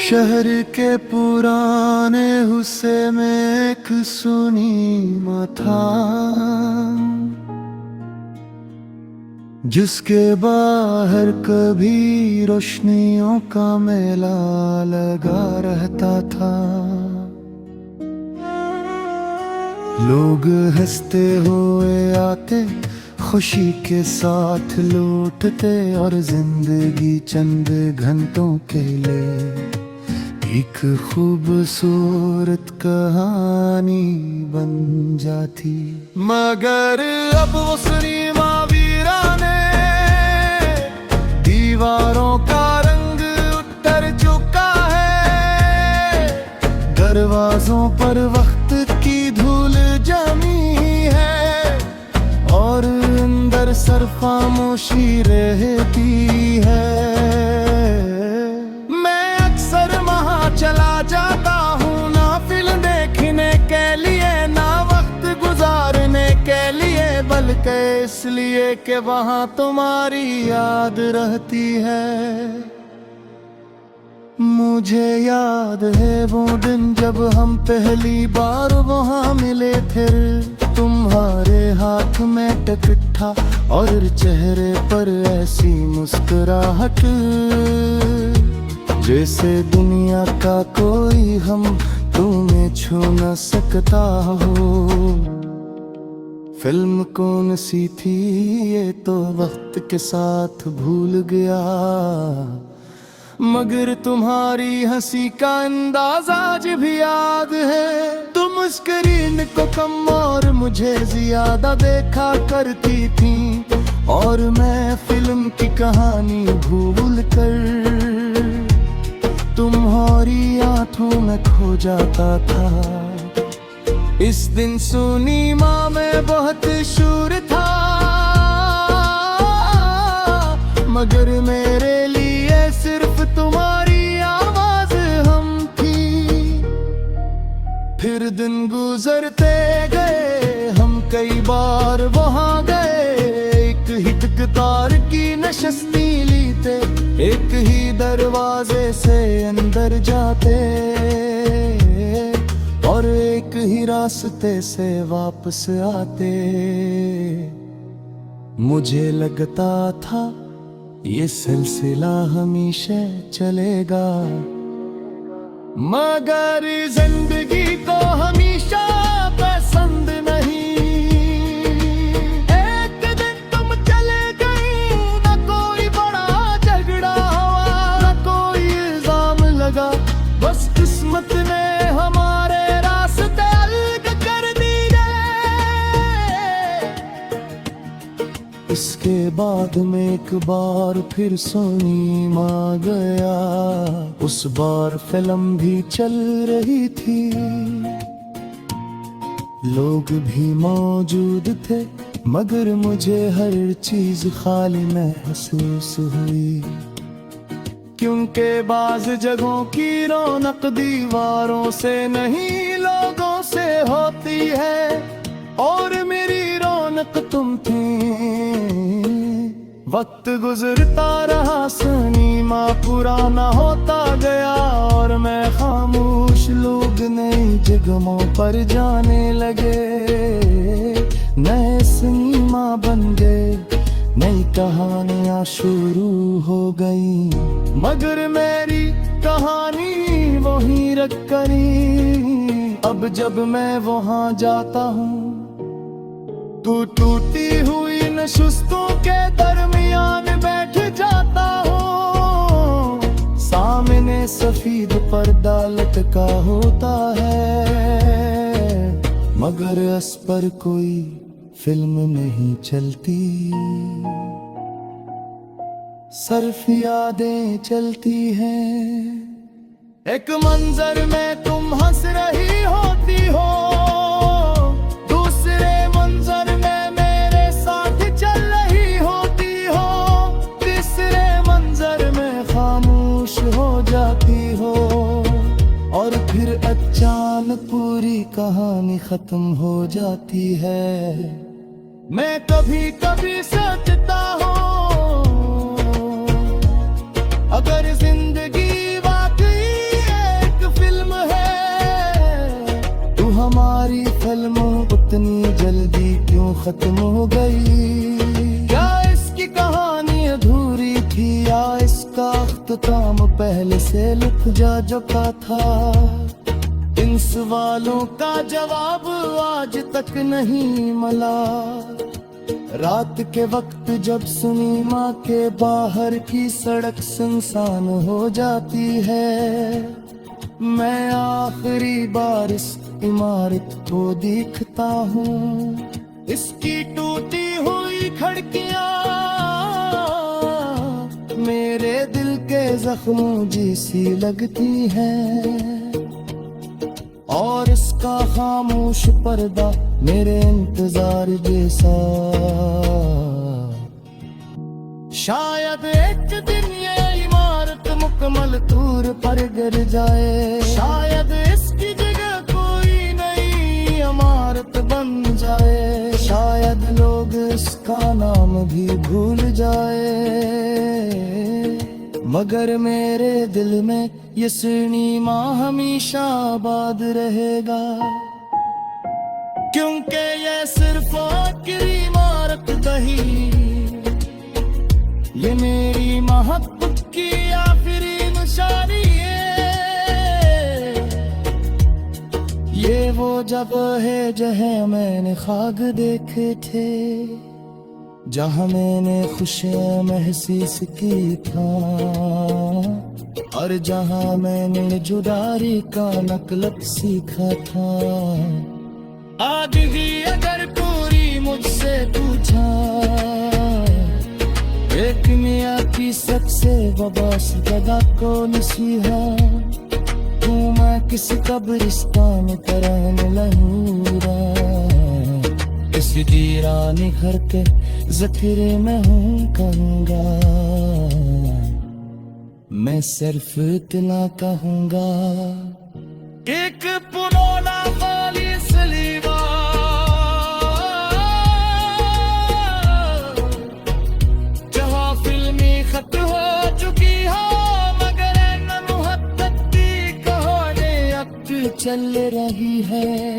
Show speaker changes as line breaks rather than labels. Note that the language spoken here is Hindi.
शहर के पुराने हुस्से में एक सुनीमा था, जिसके बाहर कभी रोशनियों का मेला लगा रहता था। लोग हंसते हुए आते, खुशी के साथ लौटते और जिंदगी चंद घंटों के लिए एक खूबसूरत कहानी बन जाती। मगर अब वो सिनेमा वीराने, दीवारों का रंग उतर चुका है, दरवाजों पर वक्त की धूल जमी है और अंदर सिर्फ खामोशी रहती है। चला जाता हूँ ना फिल्म देखने के लिए, ना वक्त गुजारने के लिए, बल्कि इसलिए कि वहाँ तुम्हारी याद रहती है। मुझे याद है वो दिन जब हम पहली बार वहाँ मिले थे, तुम्हारे हाथ में टिकट था और चेहरे पर ऐसी मुस्कुराहट जैसे दुनिया का कोई हम तुम्हें छू न सकता हो। फिल्म कौन सी थी ये तो वक्त के साथ भूल गया, मगर तुम्हारी हंसी का अंदाज आज भी याद है। तुम स्क्रीन को कम और मुझे ज्यादा देखा करती थी, और मैं फिल्म की कहानी भूल कर तुम्हारी आंखों में खो जाता था। इस दिन सिनेमा में बहुत शोर था, मगर मेरे लिए सिर्फ तुम्हारी आवाज हम थी। फिर दिन गुजरते गए, हम कई बार वहाँ गए, एक ही टिकटदार की नशस्ती लीते, एक ही दरवाजे से अंदर जाते और एक ही रास्ते से वापस आते। मुझे लगता था ये सिलसिला हमेशा चलेगा, मगर जिंदगी को हमेशा पसंद नहीं। एक दिन तुम चले गई, न कोई बड़ा झगड़ा हुआ, न कोई इल्जाम लगा, बस किस्मत ने हमारे रास्ते अलग कर दिए। इसके बाद में एक बार फिर सिनेमा गया, उस बार फिल्म भी चल रही थी, लोग भी मौजूद थे, मगर मुझे हर चीज खाली महसूस हुई। क्योंकि बाज़ जगहों की रौनक दीवारों से नहीं लोगों से होती है, और मेरी रौनक तुम थी। वक्त गुजरता रहा, सिनेमा पुराना होता गया और मैं खामोश, लोग नई जगहों पर जाने लगे, नए सिनेमा बन गए, नई कहानियां शुरू हो गई, मगर मेरी कहानी वहीं रख करी। अब जब मैं वहां जाता हूँ तो टूटी हुई नशिस्तों के दरमियान बैठ जाता हूँ, सामने सफेद पर्दा लटका होता है, मगर इस पर कोई फिल्म नहीं चलती, सिर्फ यादें चलती हैं। एक मंजर में तुम हंस रही होती हो, दूसरे मंजर में मेरे साथ चल रही होती हो, तीसरे मंजर में खामोश हो जाती हो, और फिर अचानक पूरी कहानी खत्म हो जाती है। मैं कभी कभी सोचता हूँ, अगर जिंदगी वाकई फिल्म उतनी जल्दी क्यों खत्म हो गई? क्या इसकी कहानी अधूरी थी या इसका अख्ताम पहले से लिख जा चुका था? इन सवालों का जवाब आज तक नहीं मिला। रात के वक्त जब सुनी माँ के बाहर की सड़क सुनसान हो जाती है, मैं आखिरी बार इस इमारत को देखता हूँ। इसकी टूटी हुई खिड़कियाँ मेरे दिल के जख्मों जैसी लगती हैं, और इसका खामोश पर्दा मेरे इंतजार जैसा। शायद एक दिन ये इमारत मुकम्मल तौर पर गिर जाए, शायद इसकी जगह कोई नई इमारत बन जाए, शायद लोग इसका नाम भी भूल जाए, मगर मेरे दिल में ये सिनेमा हमेशा आबाद रहेगा, क्योंकि ये सिर्फ आखिरी इमारत नहीं, ये मेरी मोहब्बत की आखिरी निशानी है। ये वो जगह है जहाँ मैंने ख्वाब देखे थे, जहाँ मैंने खुशियाँ महसूस की था, और जहाँ मैंने जुदाई का नकलब सीखा था। आज भी अगर कोई मुझसे पूछा एक मियाँ की सबसे बबास जगह कौन सी है, तो मैं किसी कब्रिस्तान पर रहने लगूंगा, इस वीराने घर के ज़ख़ीरे में हूँ कहूँगा। मैं सिर्फ इतना कहूँगा, एक पुराना खाली सलीवा जहाँ फिल्मी खत हो चुकी हो, मगर न मोहब्बत की कहानी अब चल रही है।